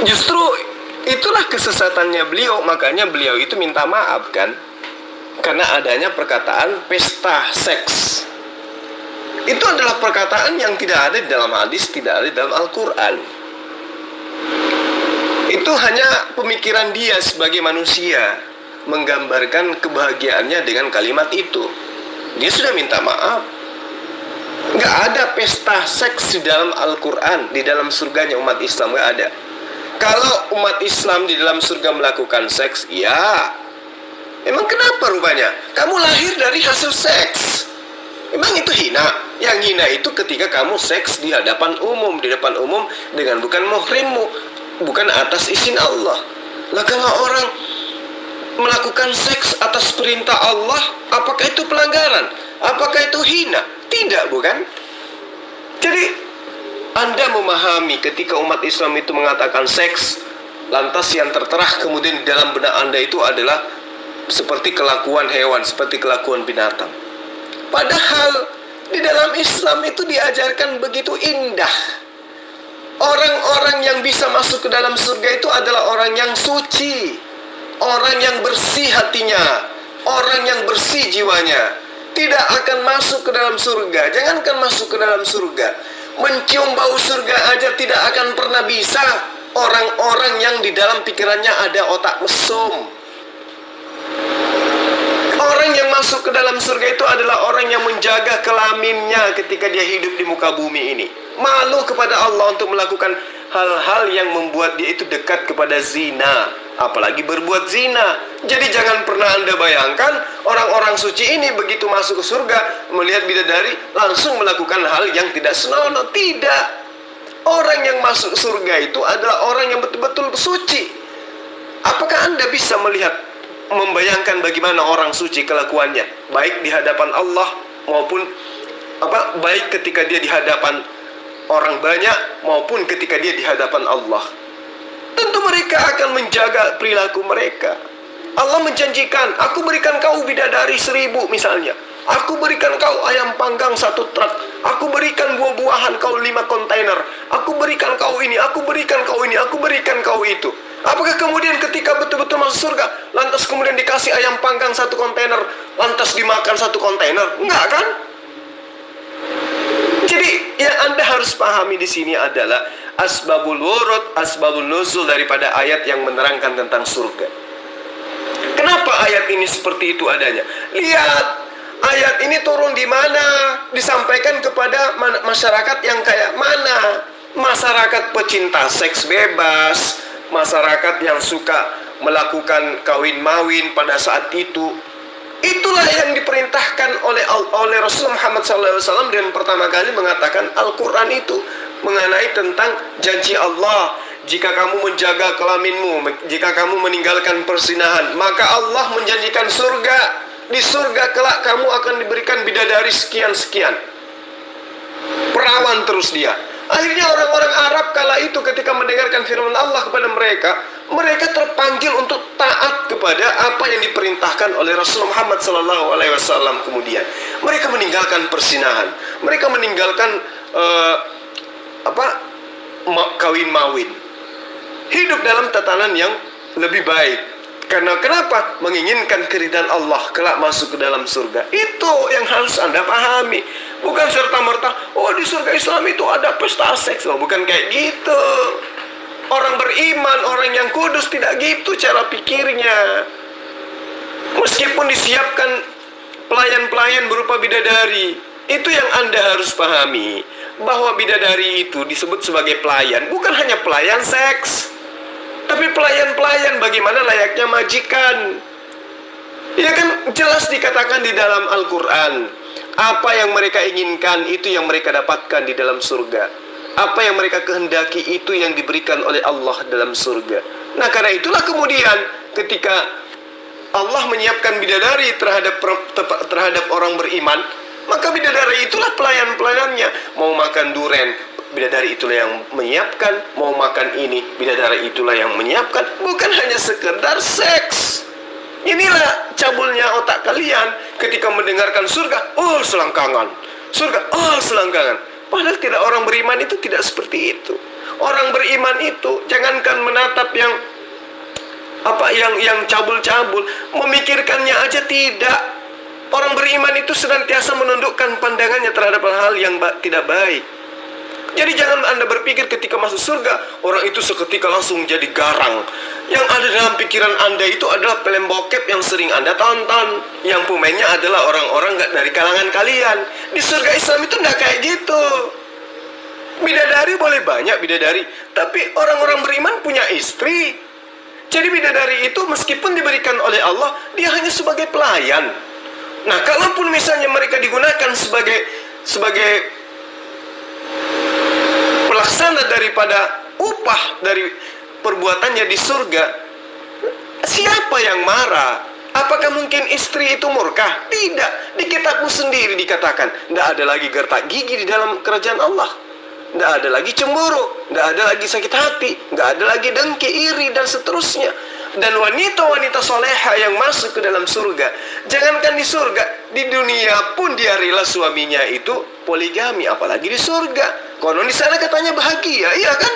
Justru itulah kesesatannya beliau. Makanya beliau itu minta maaf kan, karena adanya perkataan pesta seks. Itu adalah perkataan yang tidak ada di dalam hadis, tidak ada di dalam Al-Quran. Itu hanya pemikiran dia sebagai manusia, menggambarkan kebahagiaannya dengan kalimat itu. Dia sudah minta maaf. Nggak ada pesta seks di dalam Al-Quran, di dalam surganya umat Islam, nggak ada. Kalau umat Islam di dalam surga melakukan seks, ya, emang kenapa rupanya? Kamu lahir dari hasil seks. Emang itu hina? Yang hina itu ketika kamu seks di hadapan umum, di depan umum dengan bukan muhrimmu, bukan atas izin Allah. Lah kalau orang melakukan seks atas perintah Allah, apakah itu pelanggaran? Apakah itu hina? Tidak, bukan? Jadi Anda memahami ketika umat Islam itu mengatakan seks, lantas yang tertera kemudian di dalam benak Anda itu adalah seperti kelakuan hewan, seperti kelakuan binatang. Padahal di dalam Islam itu diajarkan begitu indah. Orang-orang yang bisa masuk ke dalam surga itu adalah orang yang suci, orang yang bersih hatinya, orang yang bersih jiwanya. Tidak akan masuk ke dalam surga. Jangankan masuk ke dalam surga, mencium bau surga aja tidak akan pernah bisa orang-orang yang di dalam pikirannya ada otak mesum. Orang yang masuk ke dalam surga itu adalah orang yang menjaga kelaminnya ketika dia hidup di muka bumi ini. Malu kepada Allah untuk melakukan hal-hal yang membuat dia itu dekat kepada zina, apalagi berbuat zina. Jadi jangan pernah Anda bayangkan orang-orang suci ini begitu masuk ke surga, melihat bidadari langsung melakukan hal yang tidak senonoh. Tidak. Orang yang masuk surga itu adalah orang yang betul-betul suci. Apakah Anda bisa melihat, membayangkan bagaimana orang suci kelakuannya, baik di hadapan Allah maupun baik ketika dia di hadapan orang banyak maupun ketika dia di hadapan Allah? Tentu mereka akan menjaga perilaku mereka. Allah menjanjikan, aku berikan kau bidadari 1000 misalnya, aku berikan kau ayam panggang 1 truk, aku berikan buah-buahan kau 5 kontainer, aku berikan kau ini, aku berikan kau ini, aku berikan kau itu. Apakah kemudian ketika betul-betul masuk surga, lantas kemudian dikasih ayam panggang 1 kontainer, lantas dimakan 1 kontainer? Enggak kan? Jadi yang Anda harus pahami di sini adalah asbabul wurud, asbabul nuzul daripada ayat yang menerangkan tentang surga. Kenapa ayat ini seperti itu adanya? Lihat, ayat ini turun di mana? Disampaikan kepada masyarakat yang kayak mana? Masyarakat pecinta seks bebas, masyarakat yang suka melakukan kawin mawin pada saat itu. Itulah yang diperintahkan oleh Rasulullah Muhammad SAW dan pertama kali mengatakan Al-Quran itu mengenai tentang janji Allah. Jika kamu menjaga kelaminmu, jika kamu meninggalkan perzinahan, maka Allah menjanjikan surga. Di surga kelak kamu akan diberikan bidadari sekian-sekian. Perawan terus dia. Akhirnya orang-orang Arab kala itu ketika mendengarkan firman Allah kepada mereka, mereka terpanggil untuk taat kepada apa yang diperintahkan oleh Rasulullah Muhammad SAW. Kemudian mereka meninggalkan persinahan, mereka meninggalkan kawin mawin, hidup dalam tatanan yang lebih baik. Karena kenapa? Menginginkan keridhaan Allah kelak masuk ke dalam surga. Itu yang harus Anda pahami. Bukan serta-merta, oh di surga Islam itu ada pesta seks. Oh, bukan kayak gitu. Orang beriman, orang yang kudus tidak gitu cara pikirnya. Meskipun disiapkan pelayan-pelayan berupa bidadari, itu yang Anda harus pahami, bahwa bidadari itu disebut sebagai pelayan, bukan hanya pelayan seks, tapi pelayan-pelayan bagaimana layaknya majikan. Ya kan jelas dikatakan di dalam Al-Quran, apa yang mereka inginkan itu yang mereka dapatkan di dalam surga. Apa yang mereka kehendaki itu yang diberikan oleh Allah dalam surga. Nah karena itulah kemudian ketika Allah menyiapkan bidadari terhadap orang beriman, maka bidadari itulah pelayan-pelayannya. Mau makan duren, bidadari itulah yang menyiapkan. Mau makan ini, bidadari itulah yang menyiapkan. Bukan hanya sekedar seks. Inilah cabulnya otak kalian ketika mendengarkan surga, oh selangkangan. Surga, oh selangkangan. Padahal tidak, orang beriman itu tidak seperti itu. Orang beriman itu jangankan menatap yang cabul-cabul, memikirkannya aja tidak. Orang beriman itu senantiasa menundukkan pandangannya terhadap hal yang tidak baik. Jadi jangan Anda berpikir ketika masuk surga, orang itu seketika langsung jadi garang. Yang ada dalam pikiran Anda itu adalah film bokep yang sering Anda tonton, yang pemainnya adalah orang-orang nggak dari kalangan kalian. Di surga Islam itu nggak kayak gitu. Bidadari boleh banyak bidadari, tapi orang-orang beriman punya istri. Jadi bidadari itu meskipun diberikan oleh Allah, dia hanya sebagai pelayan. Nah, kalaupun misalnya mereka digunakan sebagai pelaksana daripada upah dari perbuatannya di surga, siapa yang marah? Apakah mungkin istri itu murka? Tidak. Di kitabmu sendiri dikatakan, tidak ada lagi gertak gigi di dalam kerajaan Allah. Tidak ada lagi cemburu, tidak ada lagi sakit hati, tidak ada lagi dengki, iri, dan seterusnya. Dan wanita-wanita soleha yang masuk ke dalam surga, jangankan di surga, di dunia pun dia rela suaminya itu poligami, apalagi di surga. Konon di sana katanya bahagia, iya kan?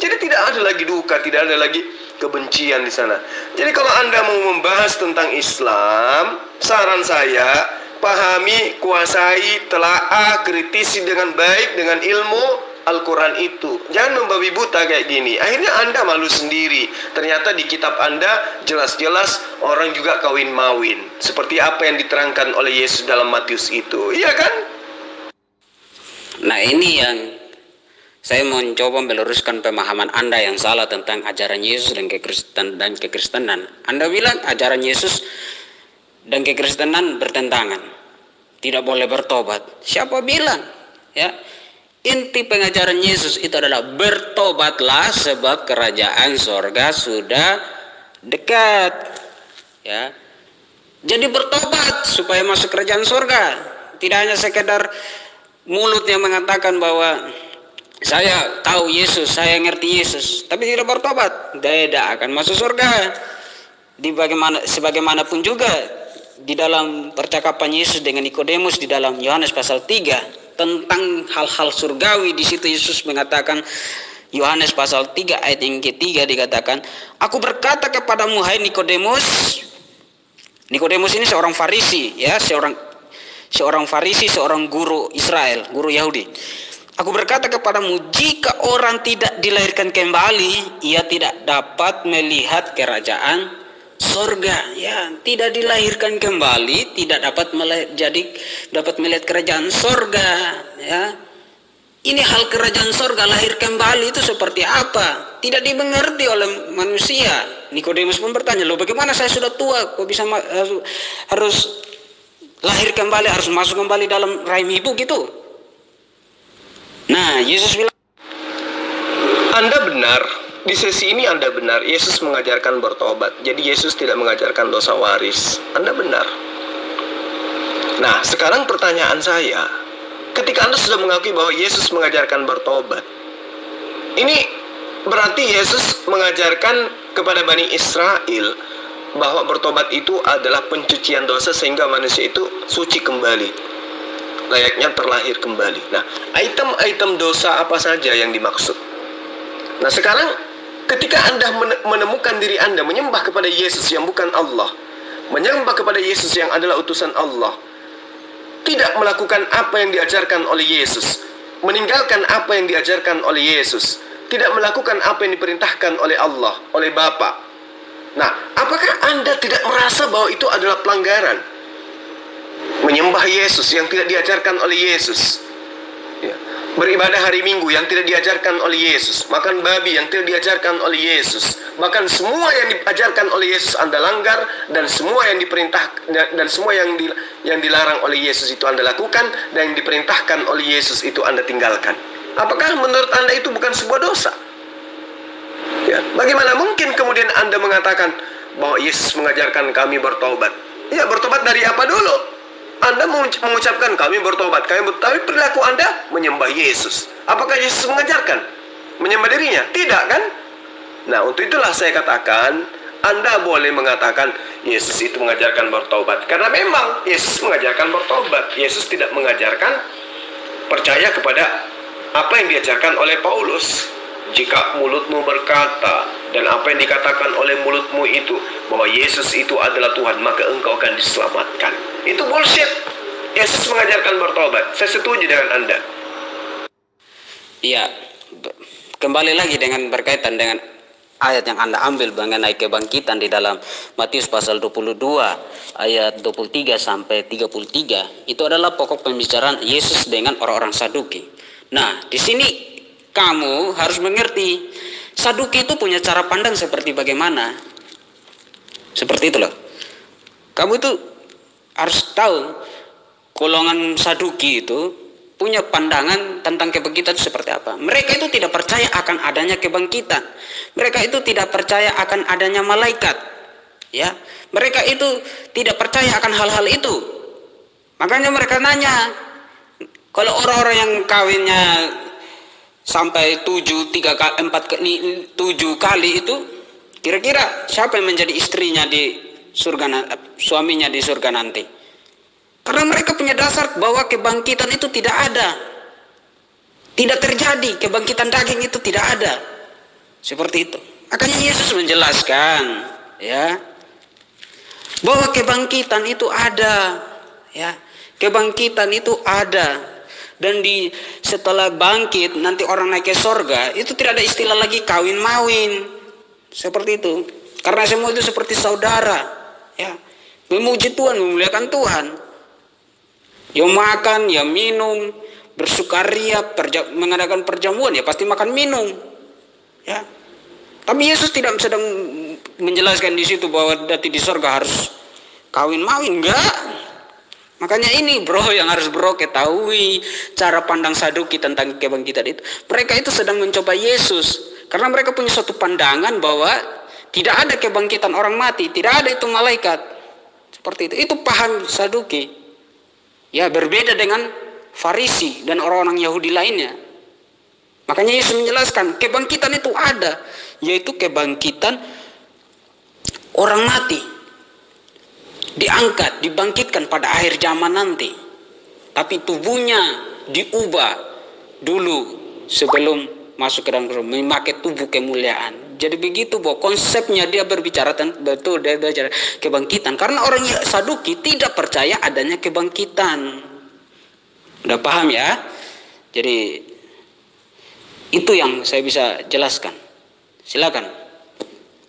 Jadi tidak ada lagi duka, tidak ada lagi kebencian di sana. Jadi kalau Anda mau membahas tentang Islam, saran saya, pahami, kuasai, telaah, kritisi dengan baik, dengan ilmu Al-Quran itu. Jangan membabi buta kayak gini. Akhirnya Anda malu sendiri. Ternyata di kitab Anda jelas-jelas orang juga kawin mawin. Seperti apa yang diterangkan oleh Yesus dalam Matius itu. Iya kan? Nah, ini yang saya mau mencoba meluruskan pemahaman Anda yang salah tentang ajaran Yesus dan kekristenan. Anda bilang ajaran Yesus dan kekristenan bertentangan. Tidak boleh bertobat. Siapa bilang? Ya. Inti pengajaran Yesus itu adalah bertobatlah sebab kerajaan sorga sudah dekat. Ya, jadi bertobat supaya masuk kerajaan sorga. Tidak hanya sekedar mulut yang mengatakan bahwa saya tahu Yesus, saya ngerti Yesus, tapi tidak bertobat, tidak akan masuk surga. Sebagaimanapun juga di dalam percakapan Yesus dengan Nikodemus di dalam Yohanes pasal 3 tentang hal-hal surgawi, di situ Yesus mengatakan, Yohanes pasal 3 ayat yang ketiga dikatakan, aku berkata kepadamu hai Nikodemus. Nikodemus ini seorang Farisi, ya, seorang Farisi, seorang guru Israel, guru Yahudi. Aku berkata kepadamu, jika orang tidak dilahirkan kembali, ia tidak dapat melihat kerajaan surga. Ya, tidak dilahirkan kembali, tidak dapat melihat kerajaan surga. Ya, ini hal kerajaan surga, lahir kembali itu seperti apa? Tidak dimengerti oleh manusia. Nikodemus pun bertanya, loh bagaimana saya sudah tua, kok bisa harus lahir kembali, harus masuk kembali dalam rahim ibu gitu? Nah, Yesus bilang, Anda benar. Di sesi ini Anda benar, Yesus mengajarkan bertobat. Jadi Yesus tidak mengajarkan dosa waris. Anda benar. Nah, sekarang pertanyaan saya, ketika Anda sudah mengakui bahwa Yesus mengajarkan bertobat, ini berarti Yesus mengajarkan kepada Bani Israel bahwa bertobat itu adalah pencucian dosa sehingga manusia itu suci kembali, layaknya terlahir kembali. Nah, item-item dosa apa saja yang dimaksud? Nah, sekarang ketika Anda menemukan diri Anda menyembah kepada Yesus yang bukan Allah, menyembah kepada Yesus yang adalah utusan Allah, tidak melakukan apa yang diajarkan oleh Yesus, meninggalkan apa yang diajarkan oleh Yesus, tidak melakukan apa yang diperintahkan oleh Allah, oleh Bapa. Nah, apakah Anda tidak merasa bahwa itu adalah pelanggaran? Menyembah Yesus yang tidak diajarkan oleh Yesus, ya. Beribadah hari Minggu yang tidak diajarkan oleh Yesus, makan babi yang tidak diajarkan oleh Yesus, bahkan semua yang diajarkan oleh Yesus Anda langgar, dan semua yang diperintah dan semua yang dilarang oleh Yesus itu Anda lakukan, dan yang diperintahkan oleh Yesus itu Anda tinggalkan. Apakah menurut Anda itu bukan sebuah dosa? Ya, bagaimana mungkin kemudian Anda mengatakan bahwa Yesus mengajarkan kami bertobat? Ya, bertobat dari apa dulu? Anda mengucapkan kami bertobat, tapi perilaku Anda menyembah Yesus. Apakah Yesus mengajarkan menyembah dirinya? Tidak kan? Nah, untuk itulah saya katakan, Anda boleh mengatakan Yesus itu mengajarkan bertobat, karena memang Yesus mengajarkan bertobat. Yesus tidak mengajarkan percaya kepada apa yang diajarkan oleh Paulus. Jika mulutmu berkata dan apa yang dikatakan oleh mulutmu itu bahwa Yesus itu adalah Tuhan, maka engkau akan diselamatkan. Itu bullshit. Yesus mengajarkan bertobat. Saya setuju dengan Anda. Iya, kembali lagi dengan berkaitan dengan ayat yang Anda ambil mengenai kebangkitan di dalam Matius pasal 22 ayat 23 sampai 33. Itu adalah pokok pembicaraan Yesus dengan orang-orang Saduki. Nah, di sini kamu harus mengerti, Saduki itu punya cara pandang seperti bagaimana. Seperti itu loh. Kamu itu harus tahu, golongan Saduki itu punya pandangan tentang kebangkitan itu seperti apa. Mereka itu tidak percaya akan adanya kebangkitan. Mereka itu tidak percaya akan adanya malaikat. Ya, mereka itu tidak percaya akan hal-hal itu. Makanya mereka nanya, kalau orang-orang yang kawinnya sampai 7 kali itu, kira-kira siapa yang menjadi istrinya di surga, suaminya di surga nanti? Karena mereka punya dasar bahwa kebangkitan itu tidak ada, tidak terjadi, kebangkitan daging itu tidak ada, seperti itu. Makanya Yesus menjelaskan, ya, bahwa kebangkitan itu ada, ya, kebangkitan itu ada. Dan setelah bangkit nanti orang naik ke sorga, itu tidak ada istilah lagi kawin mawin, seperti itu. Karena semua itu seperti saudara, ya, memuji Tuhan, memuliakan Tuhan. Ya makan, ya minum, bersukaria, mengadakan perjamuan, ya pasti makan minum, ya. Tapi Yesus tidak sedang menjelaskan di situ bahwa nanti di sorga harus kawin mawin, enggak. Makanya ini yang harus ketahui cara pandang Saduki tentang kebangkitan itu. Mereka itu sedang mencoba Yesus, karena mereka punya suatu pandangan bahwa tidak ada kebangkitan orang mati, tidak ada itu malaikat. Seperti itu. Itu paham Saduki. Ya, berbeda dengan Farisi dan orang-orang Yahudi lainnya. Makanya Yesus menjelaskan kebangkitan itu ada, yaitu kebangkitan orang mati. Diangkat, dibangkitkan pada akhir zaman nanti. Tapi tubuhnya diubah dulu sebelum masuk ke dalam rumah, memakai tubuh kemuliaan. Jadi begitu bahwa konsepnya dia berbicara betul, dia berbicara kebangkitan. Karena orang Saduki tidak percaya adanya kebangkitan. Udah paham ya? Jadi itu yang saya bisa jelaskan. Silakan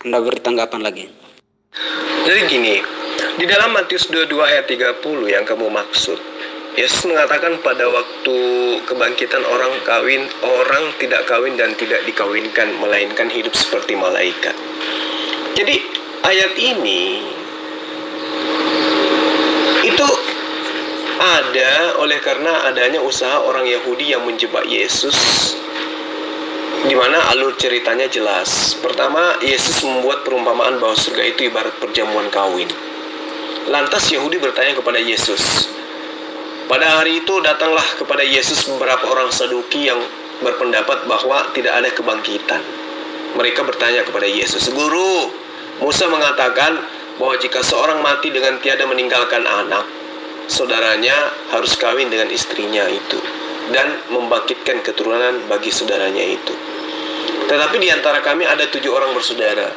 Anda beri tanggapan lagi. Jadi gini, di dalam Matius 22 ayat 30 yang kamu maksud, Yesus mengatakan pada waktu kebangkitan orang tidak kawin dan tidak dikawinkan, melainkan hidup seperti malaikat. Jadi ayat ini itu ada oleh karena adanya usaha orang Yahudi yang menjebak Yesus, di mana alur ceritanya jelas. Pertama, Yesus membuat perumpamaan bahwa surga itu ibarat perjamuan kawin. Lantas Yahudi bertanya kepada Yesus. Pada hari itu datanglah kepada Yesus beberapa orang Saduki yang berpendapat bahwa tidak ada kebangkitan. Mereka bertanya kepada Yesus, "Guru, Musa mengatakan bahwa jika seorang mati dengan tiada meninggalkan anak, saudaranya harus kawin dengan istrinya itu dan membangkitkan keturunan bagi saudaranya itu. Tetapi di antara kami ada 7 orang bersaudara.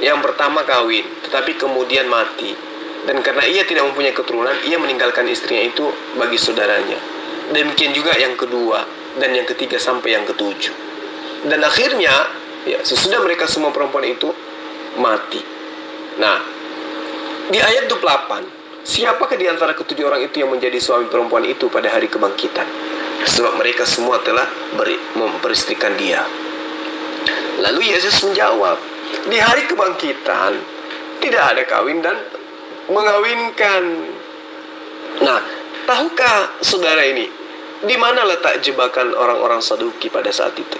Yang pertama kawin, tetapi kemudian mati. Dan karena ia tidak mempunyai keturunan, ia meninggalkan istrinya itu bagi saudaranya. Demikian juga yang kedua, dan yang ketiga sampai yang ketujuh. Dan akhirnya, ya, sesudah mereka semua perempuan itu mati. Nah, di ayat 28, siapakah di antara ketujuh orang itu yang menjadi suami perempuan itu pada hari kebangkitan? Sebab mereka semua telah memperistrikan dia. Lalu Yesus menjawab, di hari kebangkitan tidak ada kawin dan mengawinkan. Nah, tahukah saudara ini, di mana letak jebakan orang-orang Saduki pada saat itu?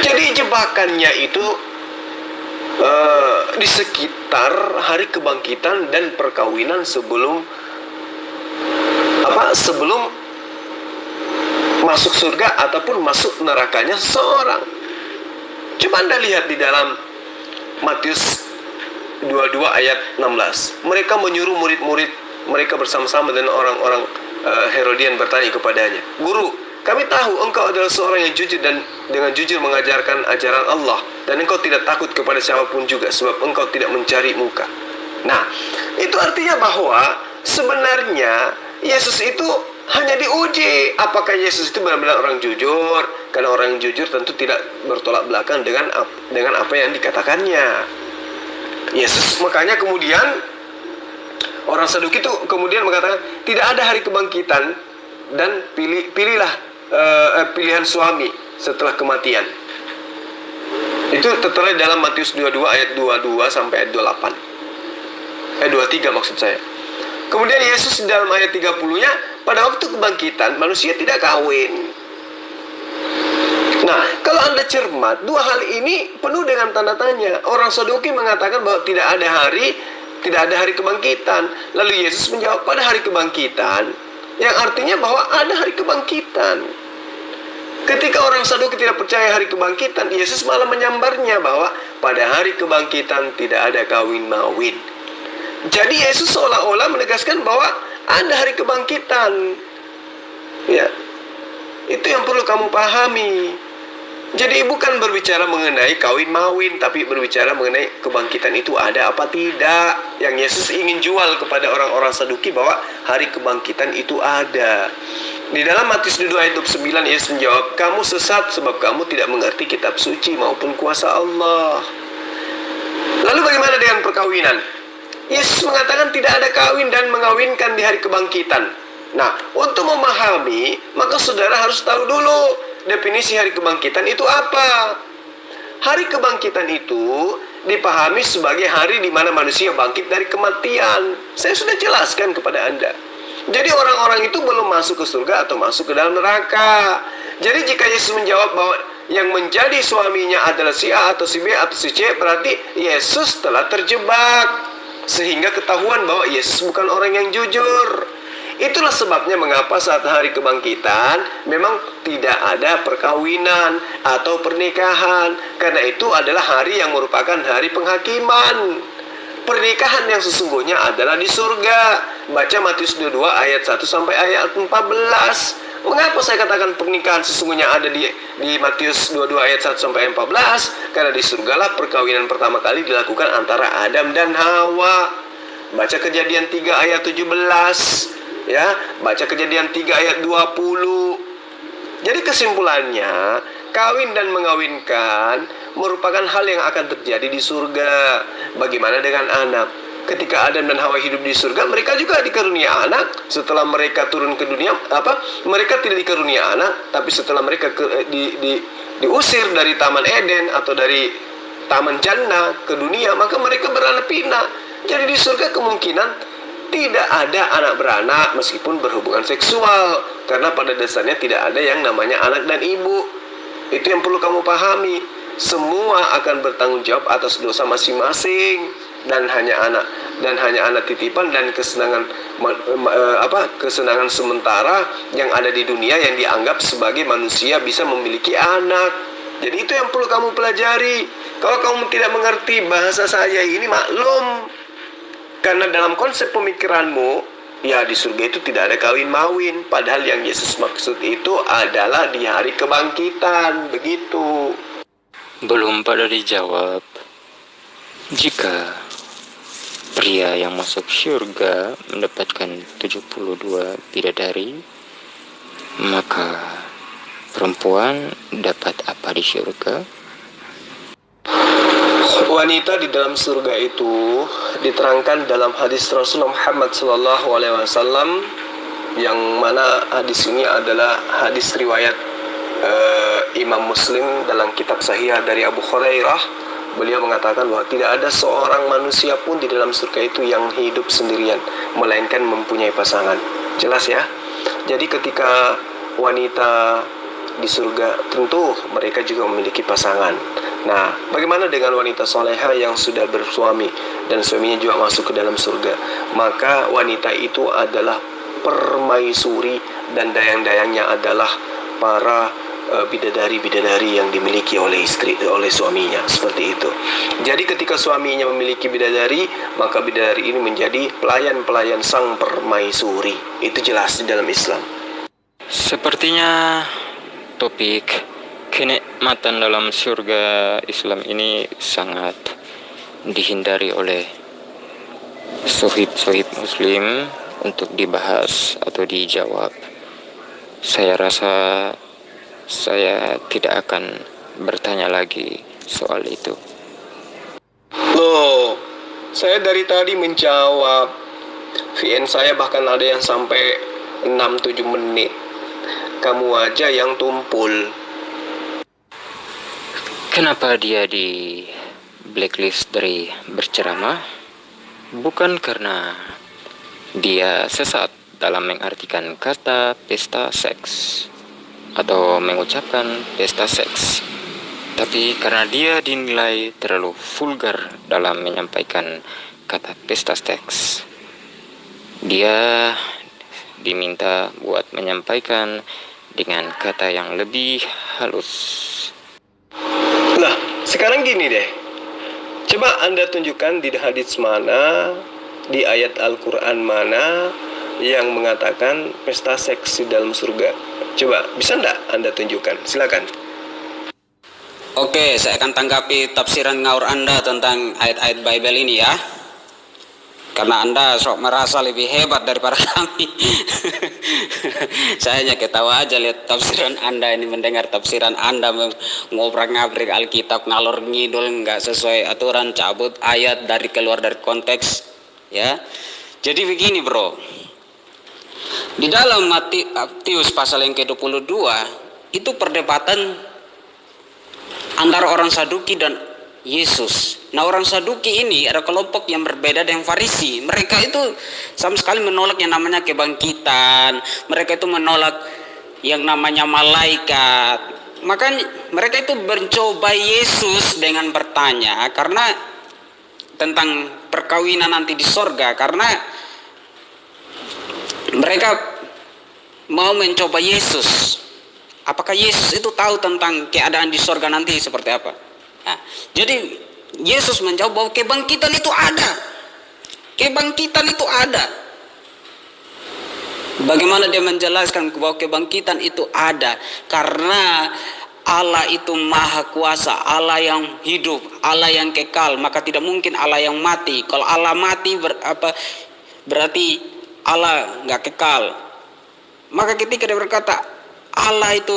Jadi jebakannya itu di sekitar hari kebangkitan dan perkawinan sebelum masuk surga ataupun masuk nerakanya seseorang. Coba Anda lihat di dalam Matius 22 ayat 16. Mereka menyuruh murid-murid mereka bersama-sama dengan orang-orang Herodian bertanya kepadanya, "Guru, kami tahu engkau adalah seorang yang jujur dan dengan jujur mengajarkan ajaran Allah, dan engkau tidak takut kepada siapapun juga, sebab engkau tidak mencari muka. Nah, itu artinya bahwa sebenarnya Yesus itu hanya diuji. Apakah Yesus itu benar-benar orang jujur? Karena orang yang jujur tentu tidak bertolak belakang dengan apa yang dikatakannya. Yesus makanya kemudian orang Saduki itu kemudian mengatakan tidak ada hari kebangkitan, dan pilihlah pilihan suami setelah kematian. Itu tertera dalam Matius 22 ayat 22 sampai ayat 28. 23 maksud saya. Kemudian Yesus dalam ayat 30-nya, pada waktu kebangkitan manusia tidak kawin. Nah, kalau Anda cermat, dua hal ini penuh dengan tanda tanya. Orang Saduki mengatakan bahwa tidak ada hari kebangkitan. Lalu Yesus menjawab pada hari kebangkitan, yang artinya bahwa ada hari kebangkitan. Ketika orang Saduki tidak percaya hari kebangkitan, Yesus malah menyambarnya bahwa pada hari kebangkitan tidak ada kawin-mawin. Jadi Yesus seolah-olah menegaskan bahwa ada hari kebangkitan. Ya, itu yang perlu kamu pahami. Jadi bukan berbicara mengenai kawin-mawin, tapi berbicara mengenai kebangkitan itu ada apa tidak. Yang Yesus ingin jual kepada orang-orang Saduki bahwa hari kebangkitan itu ada. Di dalam Matius 22 ayat 29, Yesus menjawab, kamu sesat sebab kamu tidak mengerti kitab suci maupun kuasa Allah. Lalu bagaimana dengan perkawinan? Yesus mengatakan tidak ada kawin dan mengawinkan di hari kebangkitan. Nah, untuk memahami, maka saudara harus tahu dulu definisi hari kebangkitan itu apa. Hari kebangkitan itu dipahami sebagai hari di mana manusia bangkit dari kematian. Saya sudah jelaskan kepada Anda. Jadi orang-orang itu belum masuk ke surga atau masuk ke dalam neraka. Jadi jika Yesus menjawab bahwa yang menjadi suaminya adalah si A atau si B atau si C, berarti Yesus telah terjebak. Sehingga ketahuan bahwa Yesus bukan orang yang jujur. Itulah sebabnya mengapa saat hari kebangkitan memang tidak ada perkawinan atau pernikahan. Karena itu adalah hari yang merupakan hari penghakiman. Pernikahan yang sesungguhnya adalah di surga. Baca Matius 22 ayat 1 sampai ayat 14. Mengapa saya katakan pernikahan sesungguhnya ada di Matius 22 ayat 1 sampai 14? Karena di surgalah perkawinan pertama kali dilakukan antara Adam dan Hawa. Baca Kejadian 3 ayat 17, ya. Baca Kejadian 3 ayat 20. Jadi kesimpulannya, kawin dan mengawinkan merupakan hal yang akan terjadi di surga. Bagaimana dengan anak? Ketika Adam dan Hawa hidup di surga, mereka juga dikarunia anak. Setelah mereka turun ke dunia, mereka tidak dikarunia anak, tapi setelah mereka diusir dari Taman Eden atau dari Taman Jannah ke dunia, maka mereka beranak pinak. Jadi di surga kemungkinan tidak ada anak beranak meskipun berhubungan seksual, karena pada dasarnya tidak ada yang namanya anak dan ibu. Itu yang perlu kamu pahami. Semua akan bertanggung jawab atas dosa masing-masing, dan hanya anak titipan dan kesenangan sementara yang ada di dunia yang dianggap sebagai manusia bisa memiliki anak. Jadi itu yang perlu kamu pelajari. Kalau kamu tidak mengerti bahasa saya ini, maklum. Karena dalam konsep pemikiranmu, ya di surga itu tidak ada kawin-mawin. Padahal yang Yesus maksud itu adalah di hari kebangkitan. Begitu. Belum pada dijawab. Jika pria yang masuk surga mendapatkan 72 bidadari, maka perempuan dapat apa di surga? Wanita di dalam surga itu diterangkan dalam hadis Rasulullah Muhammad SAW, yang mana hadis ini adalah hadis riwayat Imam Muslim dalam kitab Sahih dari Abu Hurairah. Beliau mengatakan bahwa tidak ada seorang manusia pun di dalam surga itu yang hidup sendirian, melainkan mempunyai pasangan. Jelas ya? Jadi ketika wanita di surga, tentu mereka juga memiliki pasangan. Nah, bagaimana dengan wanita soleha yang sudah bersuami dan suaminya juga masuk ke dalam surga? Maka wanita itu adalah permaisuri dan dayang-dayangnya adalah para bidadari-bidadari yang dimiliki oleh suaminya, seperti itu. Jadi ketika suaminya memiliki bidadari, maka bidadari ini menjadi pelayan-pelayan sang permaisuri. Itu jelas di dalam Islam. Sepertinya topik kenikmatan dalam surga Islam ini sangat dihindari oleh sohib-sohib muslim untuk dibahas atau dijawab. Saya rasa saya tidak akan bertanya lagi soal itu. Loh, saya dari tadi menjawab. VN saya bahkan ada yang sampai 6-7 menit. Kamu aja yang tumpul. Kenapa dia di blacklist dari berceramah? Bukan karena dia sesat dalam mengartikan kata pesta seks atau mengucapkan pesta seks, tapi karena dia dinilai terlalu vulgar dalam menyampaikan kata pesta seks. Dia diminta buat menyampaikan dengan kata yang lebih halus. Nah, sekarang gini deh. Coba Anda tunjukkan di hadits mana, di ayat Al-Quran mana yang mengatakan pesta seks di dalam surga. Coba, bisa enggak Anda tunjukkan? Silakan. Oke, saya akan tanggapi tafsiran ngaur Anda tentang ayat-ayat Bible ini ya. Karena Anda sok merasa lebih hebat daripada kami. Saya hanya ketawa aja lihat tafsiran Anda ini, mendengar tafsiran Anda ngobrak-ngabrik Alkitab, ngalor ngidul, nggak sesuai aturan, cabut ayat keluar dari konteks, ya. Jadi begini bro, di dalam Matius pasal yang ke-22 itu perdebatan antara orang Saduki dan Yesus. Nah, orang Saduki ini ada kelompok yang berbeda dengan Farisi. Mereka itu sama sekali menolak yang namanya kebangkitan. Mereka itu menolak yang namanya malaikat. Makanya mereka itu mencoba Yesus dengan bertanya karena tentang perkawinan nanti di sorga, karena mereka mau mencoba Yesus. Apakah Yesus itu tahu tentang keadaan di sorga nanti seperti apa? Nah, jadi Yesus menjawab bahwa kebangkitan itu ada. Kebangkitan itu ada. Bagaimana dia menjelaskan bahwa kebangkitan itu ada? Karena Allah itu maha kuasa, Allah yang hidup, Allah yang kekal, maka tidak mungkin Allah yang mati. Kalau Allah mati berarti Allah nggak kekal. Maka ketika dia berkata Allah itu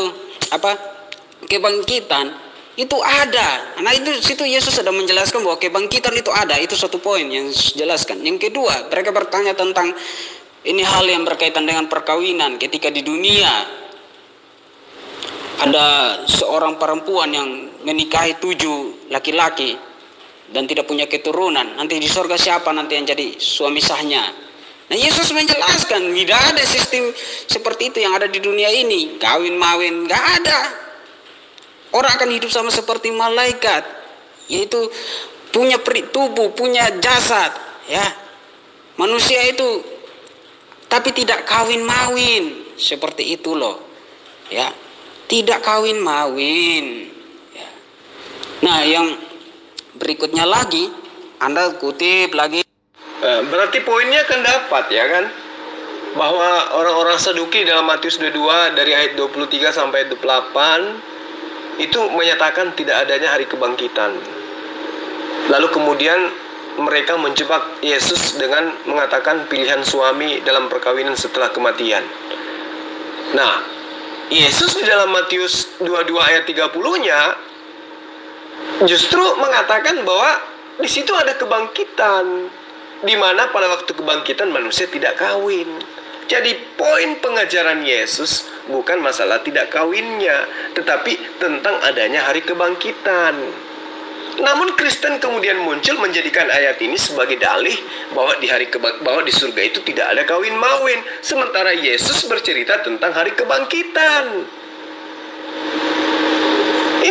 kebangkitan itu ada. Nah, itu situ Yesus sudah menjelaskan bahwa kebangkitan itu ada. Itu satu poin yang jelaskan. Yang kedua, mereka bertanya tentang ini hal yang berkaitan dengan perkawinan. Ketika di dunia ada seorang perempuan yang menikahi 7 laki-laki dan tidak punya keturunan, nanti di surga siapa nanti yang jadi suami sahnya? Nah, Yesus menjelaskan tidak ada sistem seperti itu yang ada di dunia ini. Kawin mawin nggak ada. Orang akan hidup sama seperti malaikat, yaitu punya tubuh, punya jasad, ya. Manusia itu tapi tidak kawin mawin, seperti itu loh, ya. Tidak kawin mawin. Ya. Nah, yang berikutnya lagi, Anda kutip lagi. Berarti poinnya kan dapat ya kan, bahwa orang-orang Saduki dalam Matius 22 dari ayat 23 sampai 28 itu menyatakan tidak adanya hari kebangkitan. Lalu kemudian mereka menjebak Yesus dengan mengatakan pilihan suami dalam perkawinan setelah kematian. Nah, Yesus di dalam Matius 22 ayat 30-nya justru mengatakan bahwa di situ ada kebangkitan, di mana pada waktu kebangkitan manusia tidak kawin. Jadi poin pengajaran Yesus bukan masalah tidak kawinnya, tetapi tentang adanya hari kebangkitan. Namun Kristen kemudian muncul menjadikan ayat ini sebagai dalih bahwa bahwa di surga itu tidak ada kawin mawin, sementara Yesus bercerita tentang hari kebangkitan.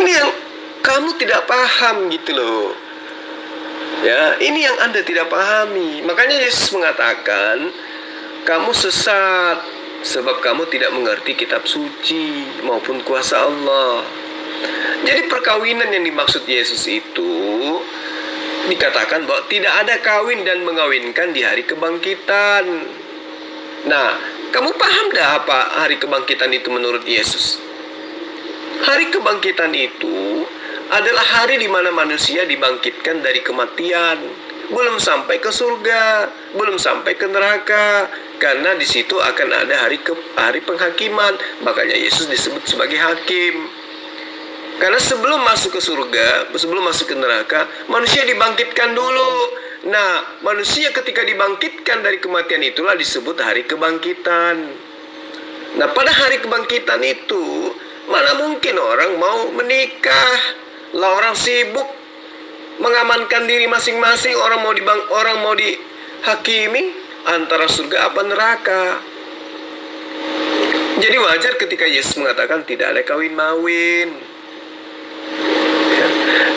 Ini yang kamu tidak paham gitu loh. Ya, ini yang Anda tidak pahami. Makanya Yesus mengatakan, kamu sesat sebab kamu tidak mengerti kitab suci maupun kuasa Allah. Jadi perkawinan yang dimaksud Yesus itu dikatakan bahwa tidak ada kawin dan mengawinkan di hari kebangkitan. Nah, kamu paham dah apa hari kebangkitan itu menurut Yesus? Hari kebangkitan itu adalah hari di mana manusia dibangkitkan dari kematian. Belum sampai ke surga, belum sampai ke neraka. Karena di situ akan ada hari penghakiman. Makanya Yesus disebut sebagai hakim. Karena sebelum masuk ke surga, sebelum masuk ke neraka, manusia dibangkitkan dulu. Nah, manusia ketika dibangkitkan dari kematian itulah disebut hari kebangkitan. Nah, pada hari kebangkitan itu, mana mungkin orang mau menikah? Lah orang sibuk mengamankan diri masing-masing, orang mau dihakimi antara surga apa neraka. Jadi wajar ketika Yesus mengatakan tidak ada kawin-mawin.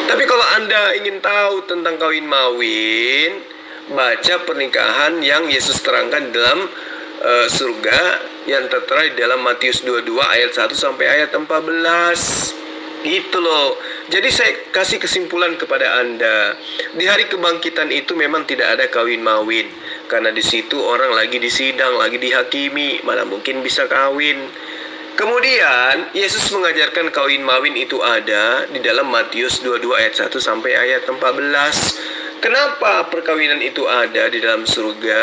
Tapi kalau Anda ingin tahu tentang kawin mawin, baca pernikahan yang Yesus terangkan dalam surga yang tertera di dalam Matius 22 ayat 1 sampai ayat 14. Gitu loh. Jadi saya kasih kesimpulan kepada Anda. Di hari kebangkitan itu memang tidak ada kawin mawin. Karena di situ orang lagi disidang, lagi dihakimi, mana mungkin bisa kawin. Kemudian Yesus mengajarkan kawin mawin itu ada di dalam Matius 22 ayat 1 sampai ayat 14. Kenapa perkawinan itu ada di dalam surga?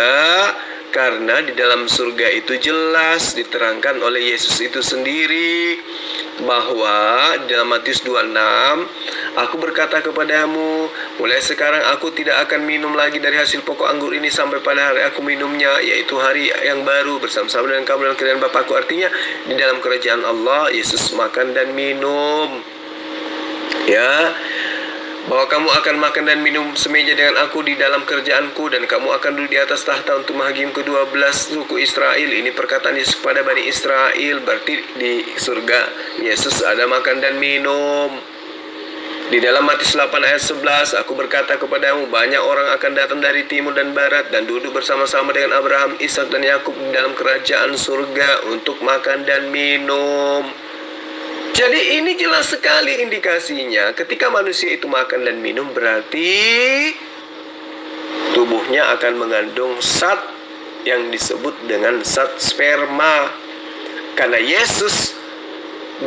Karena di dalam surga itu jelas diterangkan oleh Yesus itu sendiri bahwa di dalam Matius 26, aku berkata kepadamu, mulai sekarang aku tidak akan minum lagi dari hasil pokok anggur ini sampai pada hari aku minumnya, yaitu hari yang baru bersama-sama dengan kamu dan kerajaan Bapakku. Artinya di dalam kerajaan Allah Yesus makan dan minum, ya, bahwa kamu akan makan dan minum semeja dengan aku di dalam kerjaanku, dan kamu akan duduk di atas tahta untuk menghakimi ke-12 suku Israel. Ini perkataan Yesus kepada Bani Israel. Berarti di surga Yesus ada makan dan minum. Di dalam Matius 8 ayat 11, aku berkata kepadamu, banyak orang akan datang dari timur dan barat dan duduk bersama-sama dengan Abraham, Ishak dan Yakub di dalam kerajaan surga untuk makan dan minum. Jadi ini jelas sekali indikasinya, ketika manusia itu makan dan minum berarti tubuhnya akan mengandung zat yang disebut dengan zat sperma. Karena Yesus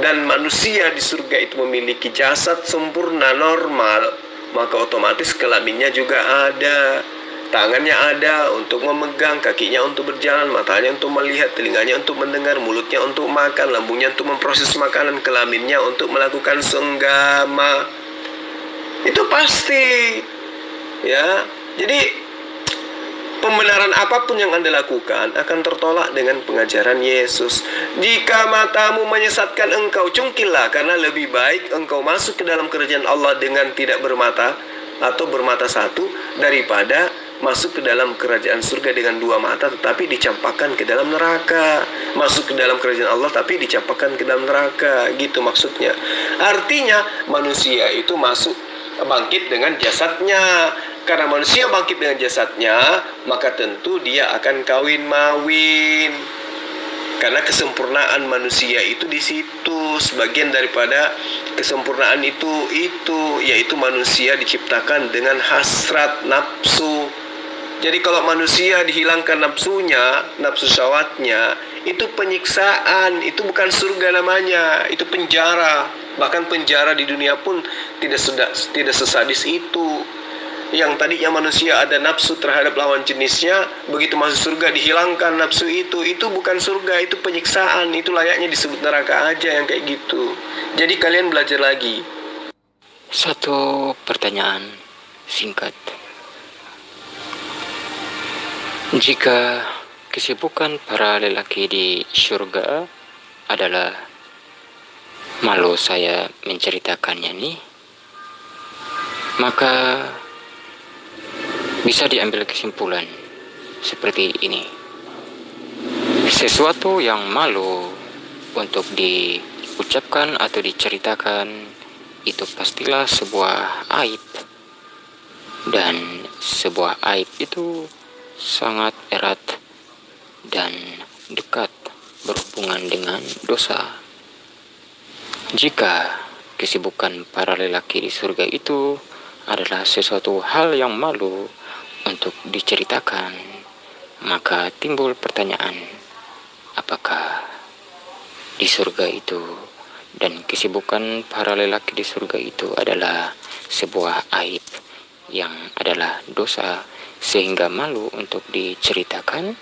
dan manusia di surga itu memiliki jasad sempurna normal, maka otomatis kelaminnya juga ada. Tangannya ada untuk memegang, kakinya untuk berjalan, matanya untuk melihat, telinganya untuk mendengar, mulutnya untuk makan, lambungnya untuk memproses makanan, kelaminnya untuk melakukan senggama. Itu pasti, ya. Jadi pembenaran apapun yang Anda lakukan akan tertolak dengan pengajaran Yesus. Jika matamu menyesatkan engkau, cungkillah, karena lebih baik engkau masuk ke dalam kerajaan Allah dengan tidak bermata atau bermata satu daripada masuk ke dalam kerajaan surga dengan dua mata tetapi dicampakkan ke dalam neraka. Masuk ke dalam kerajaan Allah tapi dicampakkan ke dalam neraka. Gitu maksudnya. Artinya manusia itu bangkit dengan jasadnya. Karena manusia bangkit dengan jasadnya, maka tentu dia akan kawin mawin. Karena kesempurnaan manusia itu di situ. Sebagian daripada kesempurnaan itu yaitu manusia diciptakan dengan hasrat nafsu. Jadi kalau manusia dihilangkan nafsunya, nafsu syahwatnya, itu penyiksaan, itu bukan surga namanya, itu penjara. Bahkan penjara di dunia pun tidak sesadis itu. Yang tadinya manusia ada nafsu terhadap lawan jenisnya, begitu masuk surga dihilangkan nafsu itu bukan surga, itu penyiksaan, itu layaknya disebut neraka aja yang kayak gitu. Jadi kalian belajar lagi. Satu pertanyaan singkat. Jika kesibukan para lelaki di surga adalah malu saya menceritakannya nih, maka bisa diambil kesimpulan seperti ini. Sesuatu yang malu untuk diucapkan atau diceritakan itu pastilah sebuah aib. Dan sebuah aib itu sangat erat dan dekat berhubungan dengan dosa. Jika kesibukan para lelaki di surga itu adalah sesuatu hal yang malu untuk diceritakan, Maka timbul pertanyaan, apakah di surga itu dan kesibukan para lelaki di surga itu adalah sebuah aib yang adalah dosa sehingga malu untuk diceritakan?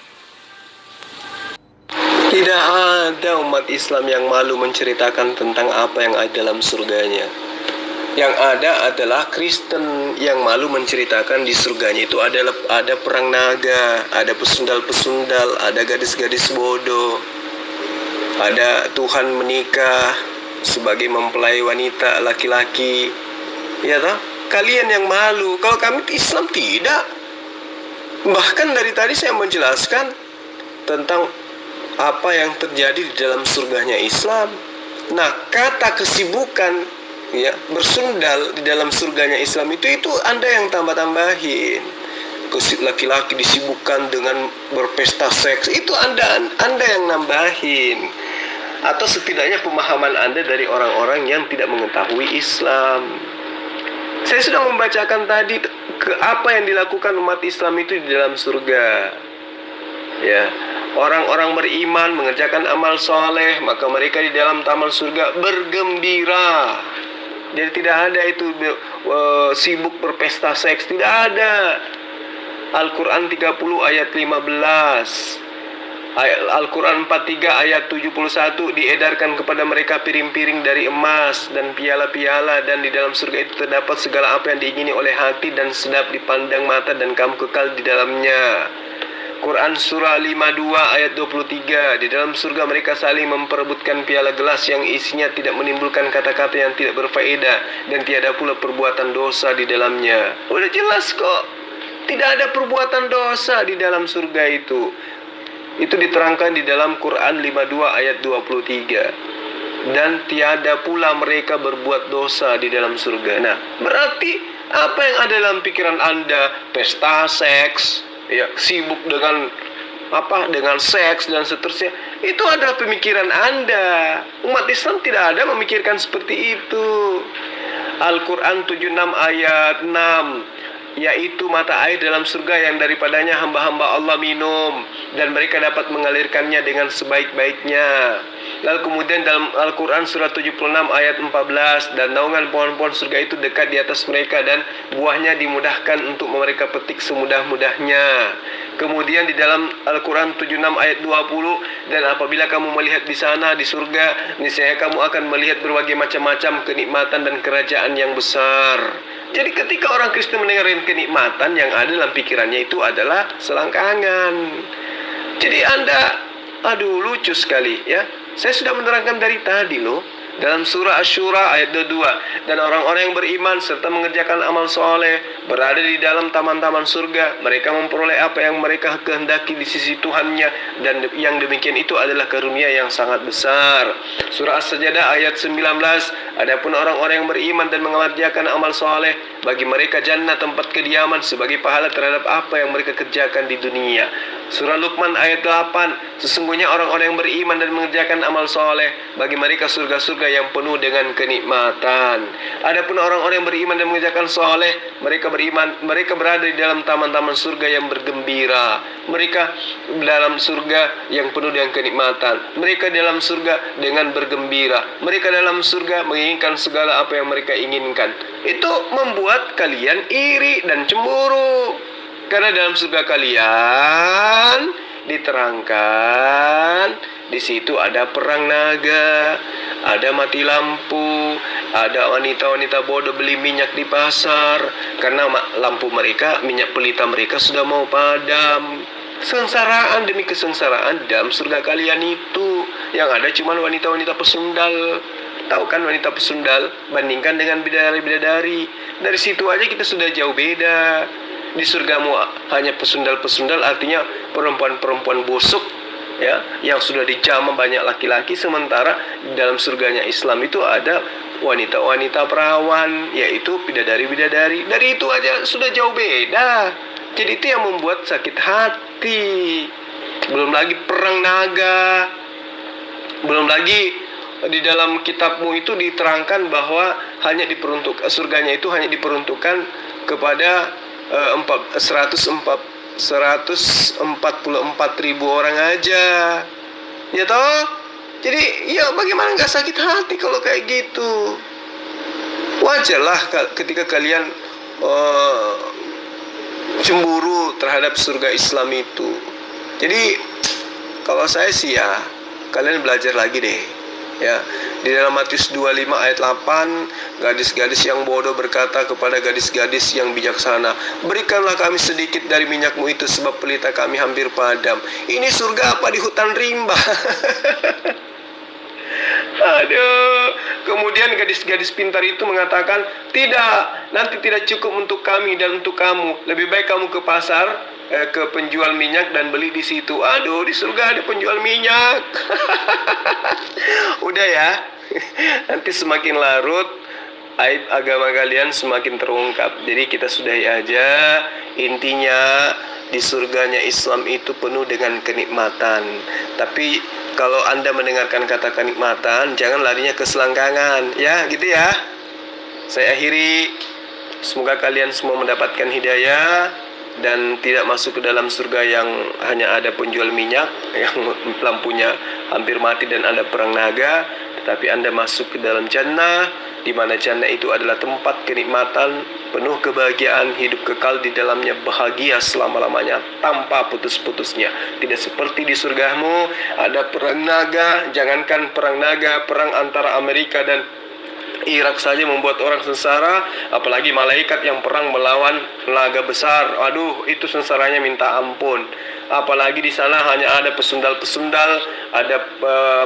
Tidak ada umat Islam yang malu menceritakan tentang apa yang ada dalam surganya. Yang ada adalah Kristen yang malu menceritakan di surganya itu ada perang naga, ada pesundal-pesundal, ada gadis-gadis bodoh, ada Tuhan menikah sebagai mempelai wanita laki-laki. Ya toh? Kalian yang malu. Kalau kami Islam tidak. Bahkan dari tadi saya menjelaskan tentang apa yang terjadi di dalam surganya Islam. Nah, kata kesibukan, ya, bersundal di dalam surganya Islam itu Anda yang tambah-tambahin. Laki-laki disibukkan dengan berpesta seks, itu Anda yang nambahin. Atau setidaknya pemahaman Anda dari orang-orang yang tidak mengetahui Islam. Saya sudah membacakan tadi apa yang dilakukan umat Islam itu di dalam surga. Ya, orang-orang beriman mengerjakan amal soleh, maka mereka di dalam taman surga bergembira. Jadi tidak ada itu sibuk berpesta seks, tidak ada. Al-Quran 30 ayat 15, Al-Quran 43 ayat 71, diedarkan kepada mereka piring-piring dari emas dan piala-piala, dan di dalam surga itu terdapat segala apa yang diingini oleh hati dan sedap dipandang mata, dan kamu kekal di dalamnya. Quran surah 52 ayat 23, di dalam surga mereka saling memperebutkan piala gelas yang isinya tidak menimbulkan kata-kata yang tidak berfaedah, dan tiada pula perbuatan dosa di dalamnya. Udah jelas kok, tidak ada perbuatan dosa di dalam surga itu. Itu diterangkan di dalam Quran 52 ayat 23. Dan tiada pula mereka berbuat dosa di dalam surga. Nah, berarti apa yang ada dalam pikiran Anda? Pesta seks, ya, sibuk dengan dengan seks dan seterusnya. Itu adalah pemikiran Anda. Umat Islam tidak ada memikirkan seperti itu. Al-Quran 76 ayat 6, yaitu mata air dalam surga yang daripadanya hamba-hamba Allah minum, dan mereka dapat mengalirkannya dengan sebaik-baiknya. Lalu kemudian dalam Al-Quran surah 76 ayat 14, dan naungan pohon-pohon surga itu dekat di atas mereka, dan buahnya dimudahkan untuk mereka petik semudah-mudahnya. Kemudian di dalam Al-Quran 76 ayat 20, dan apabila kamu melihat di sana di surga, niscaya kamu akan melihat berbagai macam-macam kenikmatan dan kerajaan yang besar. Jadi ketika orang Kristen mendengarkan kenikmatan, yang ada dalam pikirannya itu adalah selangkangan. Jadi lucu sekali ya. Saya sudah menerangkan dari tadi loh. Dalam surah Asy-Syura ayat 22, dan orang-orang yang beriman serta mengerjakan amal soleh berada di dalam taman-taman surga. Mereka memperoleh apa yang mereka kehendaki di sisi Tuhannya, dan yang demikian itu adalah karunia yang sangat besar. Surah As-Sajdah ayat 19, adapun orang-orang yang beriman dan mengerjakan amal soleh, bagi mereka jannah tempat kediaman sebagai pahala terhadap apa yang mereka kerjakan di dunia. Surah Luqman ayat 8, sesungguhnya orang-orang yang beriman dan mengerjakan amal soleh, bagi mereka surga-surga yang penuh dengan kenikmatan. Adapun orang-orang yang beriman dan mengerjakan soleh, mereka berada di dalam taman-taman surga yang bergembira. Mereka dalam surga yang penuh dengan kenikmatan. Mereka dalam surga dengan bergembira. Mereka dalam surga menginginkan segala apa yang mereka inginkan. Itu membuat kalian iri dan cemburu. Karena dalam surga kalian diterangkan, di situ ada perang naga, ada mati lampu, ada wanita-wanita bodoh beli minyak di pasar karena lampu mereka, minyak pelita mereka sudah mau padam. Sengsaraan demi kesengsaraan dalam surga kalian itu. Yang ada cuma wanita-wanita pesundal. Tahu kan wanita pesundal? Bandingkan dengan bidadari-bidadari. Dari situ aja kita sudah jauh beda. Di surgamu hanya pesundal-pesundal, artinya perempuan-perempuan busuk ya, yang sudah dijamah banyak laki-laki. Sementara dalam surganya Islam itu ada wanita-wanita perawan, yaitu bidadari-bidadari. Dari itu aja sudah jauh beda. Jadi itu yang membuat sakit hati. Belum lagi perang naga. Belum lagi di dalam kitabmu itu diterangkan bahwa surganya itu hanya diperuntukkan kepada 144 144.000 orang aja. Ya toh? Jadi ya bagaimana nggak sakit hati kalau kayak gitu. Wajarlah ketika kalian cemburu terhadap surga Islam itu. Jadi kalau saya sih ya, kalian belajar lagi deh. Ya, di dalam Matius 25 ayat 8, gadis-gadis yang bodoh berkata kepada gadis-gadis yang bijaksana, berikanlah kami sedikit dari minyakmu itu, sebab pelita kami hampir padam. Ini surga apa di hutan rimba? Aduh. Kemudian gadis-gadis pintar itu mengatakan, tidak, nanti tidak cukup untuk kami dan untuk kamu. Lebih baik kamu ke pasar, ke penjual minyak dan beli di situ. Aduh, di surga ada penjual minyak. Udah ya. Nanti semakin larut, aib agama kalian semakin terungkap. Jadi kita sudahi aja. Intinya di surganya Islam itu penuh dengan kenikmatan. Tapi kalau Anda mendengarkan kata kenikmatan, jangan larinya ke selangkangan. Ya, gitu ya. Saya akhiri. Semoga kalian semua mendapatkan hidayah dan tidak masuk ke dalam surga yang hanya ada penjual minyak, yang lampunya hampir mati dan ada perang naga. Tetapi Anda masuk ke dalam jannah, di mana jannah itu adalah tempat kenikmatan, penuh kebahagiaan, hidup kekal di dalamnya, bahagia selama-lamanya tanpa putus-putusnya. Tidak seperti di surgamu ada perang naga. Jangankan perang naga, perang antara Amerika dan Irak saja membuat orang sengsara, apalagi malaikat yang perang melawan naga besar. Aduh, itu sengsaranya minta ampun. Apalagi di sana hanya ada pesundal-pesundal, ada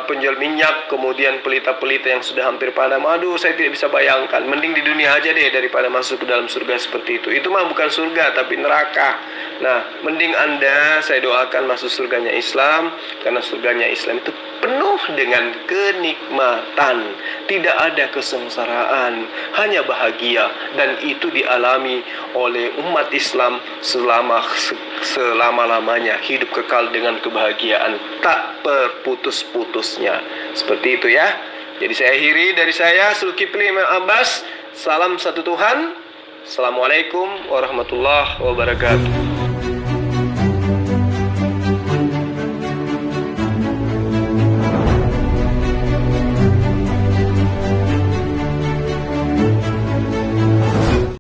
penjual minyak, kemudian pelita-pelita yang sudah hampir padam. Aduh, saya tidak bisa bayangkan. Mending di dunia aja deh daripada masuk ke dalam surga seperti itu. Itu mah bukan surga tapi neraka. Nah, mending Anda, saya doakan masuk surganya Islam, karena surganya Islam itu penuh dengan kenikmatan, tidak ada kesengsaraan, hanya bahagia, dan itu dialami oleh umat Islam selama-lamanya, hidup kekal dengan kebahagiaan tak berputus-putusnya. Seperti itu ya. Jadi saya akhiri dari saya, Zulkifli Imam Abbas. Salam satu Tuhan. Assalamualaikum warahmatullahi wabarakatuh.